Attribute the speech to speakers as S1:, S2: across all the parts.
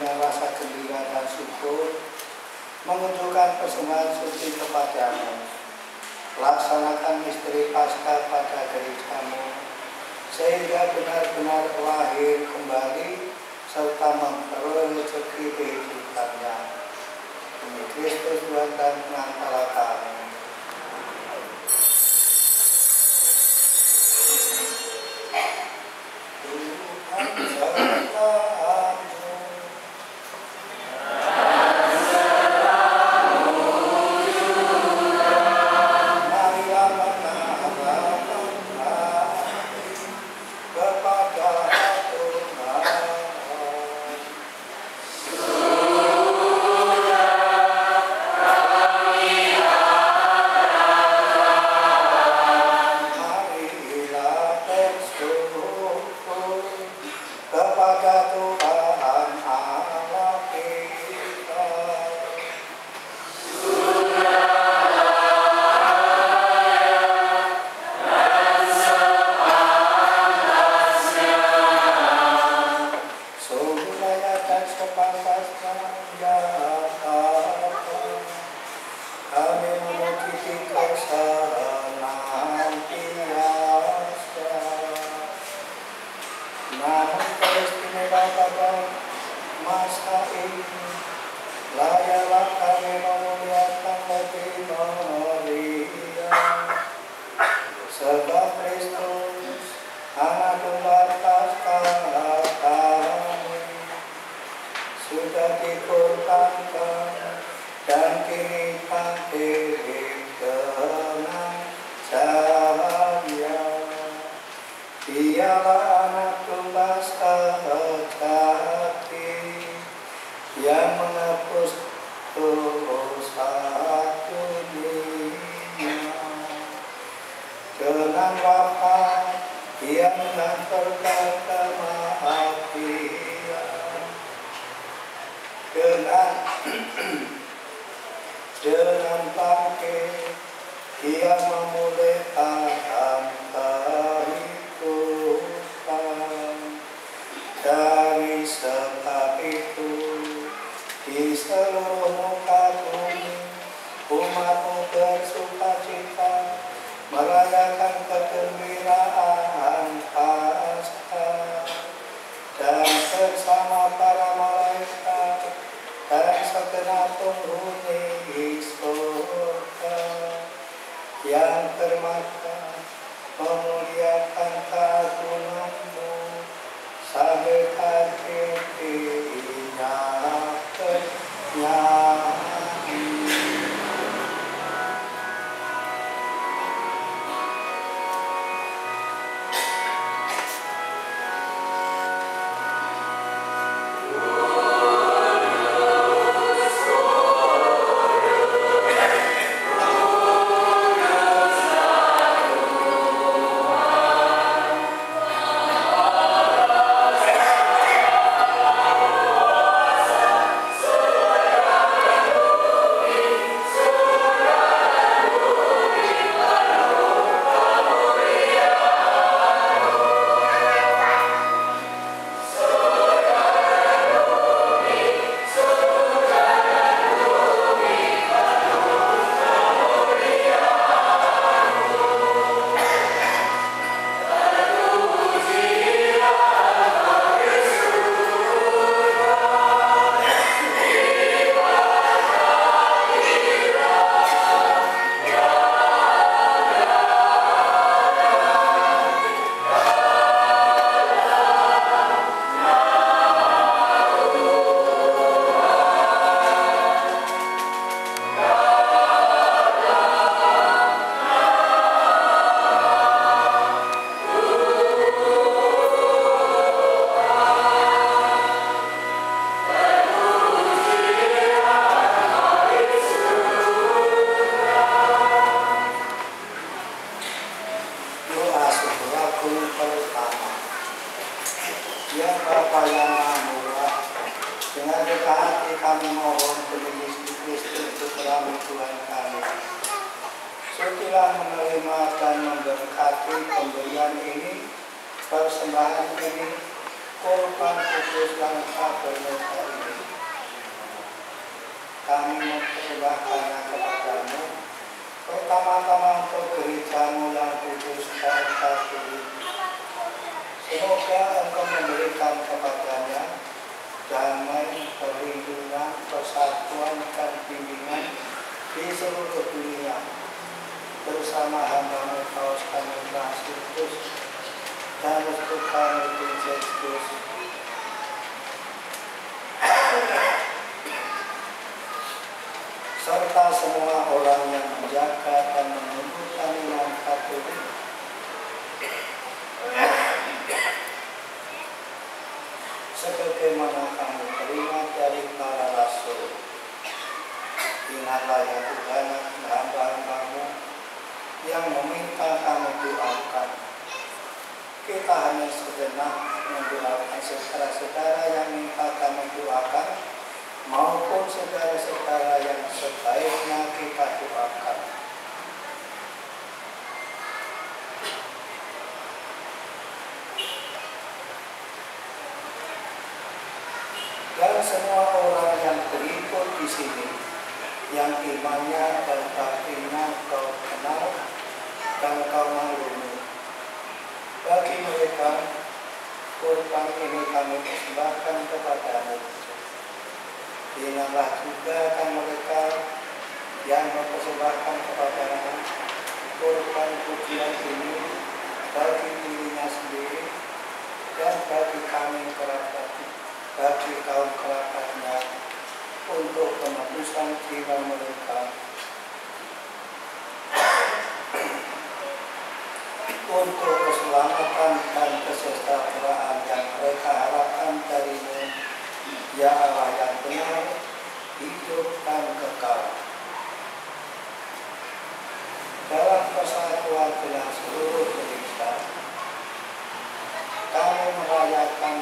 S1: dengan rasa gembira dan syukur mengunjukkan persembahan suci kepadamu. Laksanakan misteri Paskah pada gerejamu, sehingga benar-benar lahir kembali serta memperoleh rezeki kehidupannya. Demi Kristus Tuhan dan Pengantara kami. Dengan bangkit Ia memulihkan kehidupan. Dari sebab itu di seluruh muka bumi umatmu bersukacita merayakan kegembiraan Paskah, dan bersama para malaikat dan segenap penghuni surga yang termakan memuliakan keagunganmu sambil hatinya bernyanyi. Sutilah menerima dan memberkati pemberian ini, persembahan ini, korban kudus yang tak bernoda ini. kami mempersembahkannya kepadamu, pertama-tama untuk gerejamu yang kudus dan katolik. Semoga Engkau memberikan kepadanya damai, perlindungan, persatuan, dan bimbingan di seluruh dunia, bersama hamba-Mu Paus kami Franciscus dan Restu kami Vincentius, serta semua orang yang menjaga dan menunjukkan iman Katolik. Sebagaimana kami terima dari para rasul, ingatlah ya Tuhan hamba-Hamba-Mu yang meminta kami doakan. Kita hanya sejenak mendoakan saudara-saudara yang minta kami doakan, maupun saudara-saudara yang sebaiknya kita doakan. Dan semua orang yang berikut di sini, yang imannya dan batinnya Kau kenal dan Kau maklumi, bagi mereka kurban ini kami persembahkan kepadamu. Ingatlah juga kan mereka yang mempersembahkan kepadamu kurban pujian ini bagi dirinya sendiri dan bagi kami kerabat, bagi kaum kerabatnya, untuk penebusan jiwa mereka, untuk keselamatan dan kesejahteraan yang mereka harapkan dari-Mu, ya Allah yang benar, hidup dan kekal. Dalam persatuan dengan seluruh gereja, kami merayakan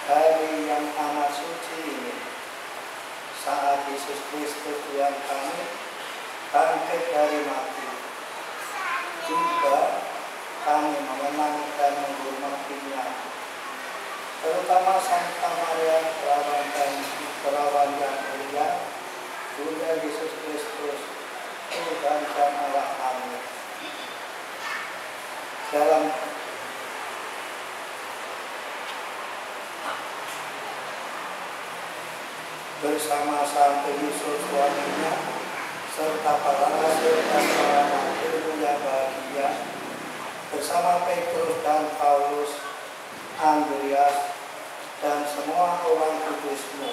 S1: hari yang amat suci ini, saat Yesus Kristus Tuhan kami bangkit dari mati. Juga kami mengenang dan menghormatinya, terutama Santa Maria Perawan yang mulia, Bunda Yesus Kristus, Tuhan dan Allah kami. Dalam bersama Santo Yusuf suaminya, serta para rasul dan para nabi yang bahagia, bersama Petrus dan Paulus, Andreas, dan semua orang kudus-Mu,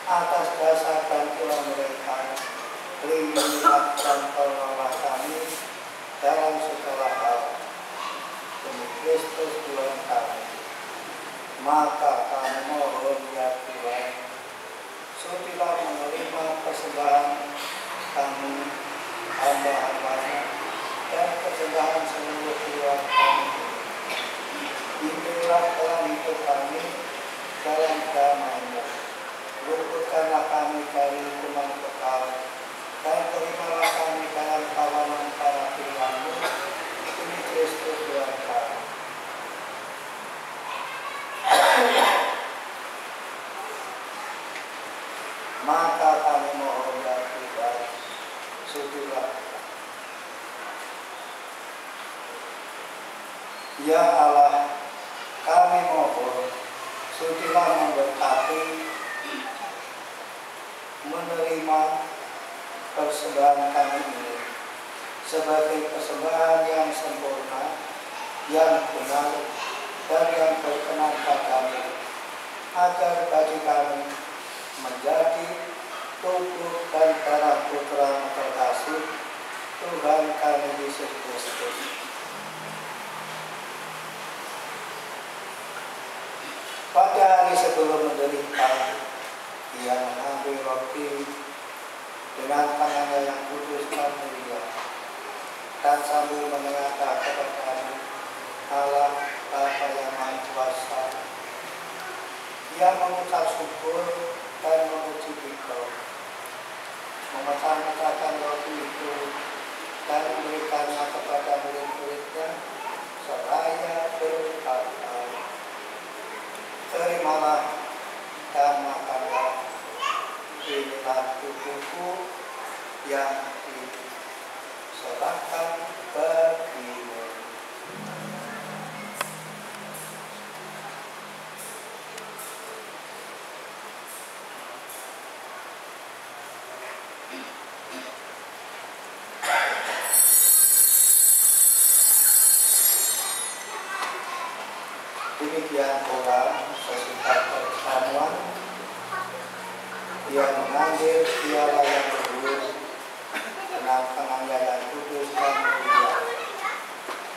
S1: atas dasar bantuan mereka, lindungilah dan tolonglah kami dalam segala hal, demi Kristus Tuhan kami. Maka kami mohon ya Tuhan, sudilah menerima persembahan kami, hamba-hamba-Mu, dan persembahan seluruh keluarga kami. Bimbinglah dalam hidup kami dalam damai-Mu. Luputkanlah kami dari hukuman kekal, dan terimalah kami dalam kawanan para pilihan-Mu, demi Kristus Tuhan kami. Maka kami mohon ya Tuhan, sudilah. Ya Allah, kami mohon, sudilah memberkati, menerima persembahan kami ini sebagai persembahan yang sempurna, yang benar, dan yang berkenan padamu, agar bagi kami menjadi tubuh dan darah Putra terkasih Tuhan kami Yesus Kristus. Pada hari sebelum menderita, Ia mengambil roti dengan tangannya yang kudus dan mulia, dan sambil mengatakan kepada Allah Bapa yang Maha Kuasa, Ia mengucap syukur dan memuji Dikau, memecah-mecahkan roti itu dan memberikannya kepada murid-muridnya, seraya berkata, terimalah dan makanlah, inilah yang diserahkan bagimu. Demikian pula sesudah perjamuan dia mengambil piala yang bergulung dengan penganiayaan kudus dan mulia.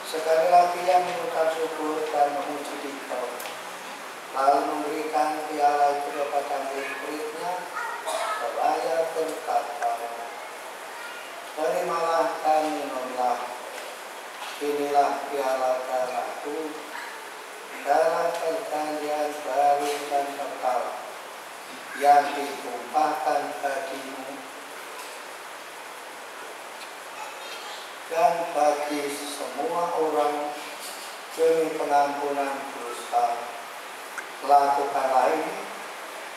S1: Sekali lagi ia mengucap syukur dan memuji Dikau, lalu memberikan piala itu kepada murid-muridnya seraya berkata, terimalah dan minumlah, inilah piala darahku, darah perjanjian baru dan kekal yang ditumpahkan bagimu dan bagi semua orang demi pengampunan dosa. Lakukanlah ini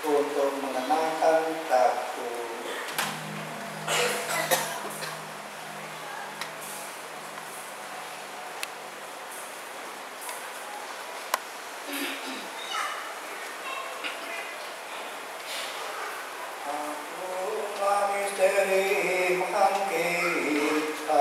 S1: untuk mengenangkan aku. Misteri kita,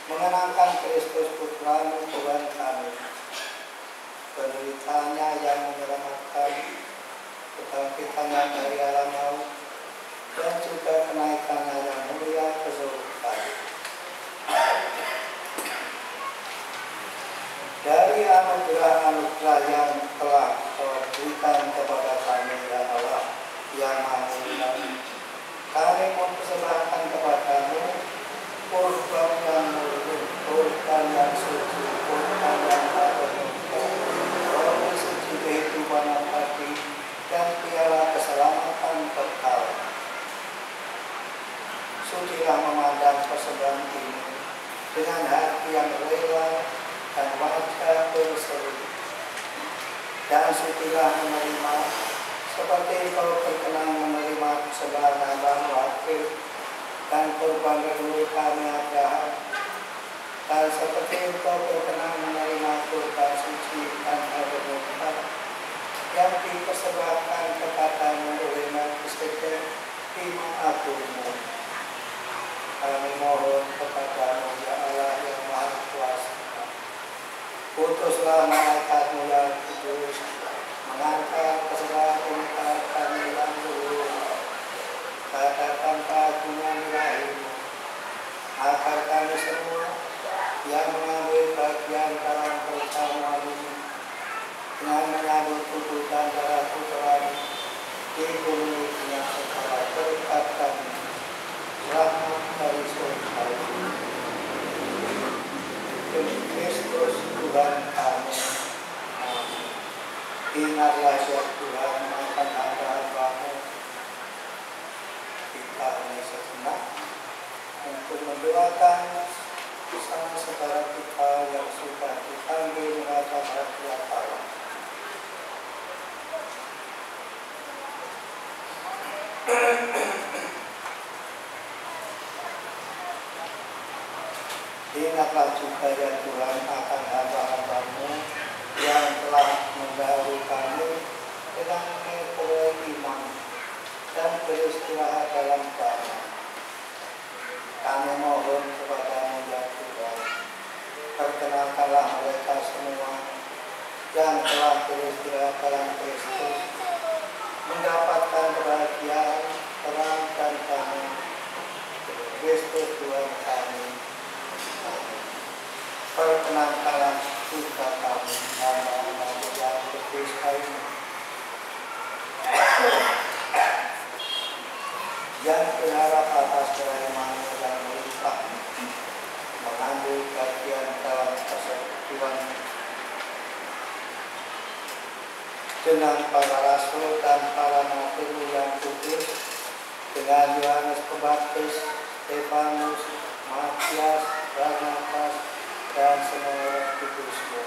S1: mengenangkan Kristus Putra-Mu Tuhan kami, penderitaannya yang menyelamatkan, kebangkitannya dari alam maut, dan juga kenaikannya yang mulia ke surga. Dari anugerah-anugerah yang telah Kau berikan kepada kami, ya Allah yang Maha Mulia, kami mempersembahkan kepadamu korban yang murni, korban yang suci, korban yang berdosa, roti suci kehidupan abadi, dan piala keselamatan kekal. Sucilah memandang persembahan ini dengan hati yang rela dan wajah berseri, dan sucilah menerima seperti Kau berkenan menerima persembahan Abraham wakil dan korban leluhur kami Abraham, dan seperti Kau berkenan menerima korban suci dan berdosa yang dipersembahkan kepadamu oleh Melkisedek imam agungmu. Kami mohon kepadamu, ya Allah yang Maha Kuasa, utuslah malaikat-Mu yang kudus mengangkat keseluruhan umat kami yang luhur katakan keagungan ilahi-Mu, agar kami semua yang mengambil bagian dalam perjamuan ini dengan menyambut tubuh dan darah Putra-Mu dipenuhi dengan segala berkat kami, rahmat dari surga. Demi Kristus Tuhan kami. Amin. Ingatlah ya Tuhan akan hamba-Mu kita ini sejenak untuk mendoakan saudara kita yang sudah dipanggil menghadap hadirat Allah. Ingatlah juga ya Tuhan akan hamba-hamba-Mu yang telah mendahului kami dengan memperoleh iman dan beristirahat dalam damai. Kami mohon kepada-Mu ya Tuhan, perkenalkanlah mereka semua yang telah beristirahat dalam Kristus, mendapatkan kebahagiaan, terang dan damai Kristus Tuhan kami. Amin. perkenankan kita kami dalam nama yang Kristus yang berharap atas kerahimannya dan melimpah mengambil bagian dalam persekutuan dengan para rasul dan para nabi yang kudus, dengan Yohanes Pembaptis, Stefanus, Matias, Barnabas, dan semua orang kudusmu.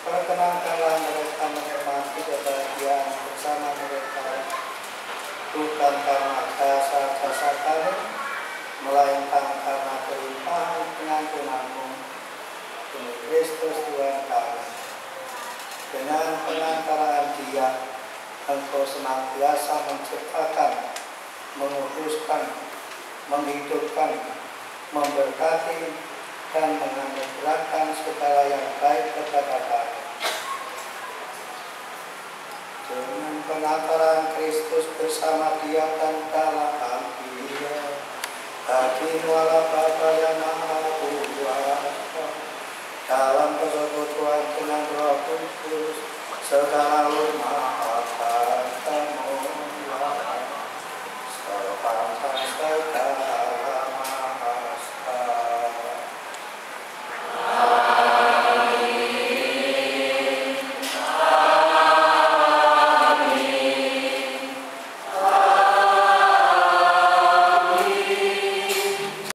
S1: Perkenankanlah mereka menikmati kebahagiaan bersama mereka, bukan karena jasa-jasa kami, melainkan karena kelimpahan pengampunanmu demi Kristus Tuhan kami. Dengan pengantaraan Dia, Engkau senantiasa menciptakan, menguduskan, menghidupkan, memberkati, dan menganugerahkan segala yang baik kepada kami. Dengan pengantaraan Kristus bersama Dia dan dalam Dia, bagi muala Bapa yang Maha Kuasa, dalam persekutuan dengan Roh Kudus, segala hormat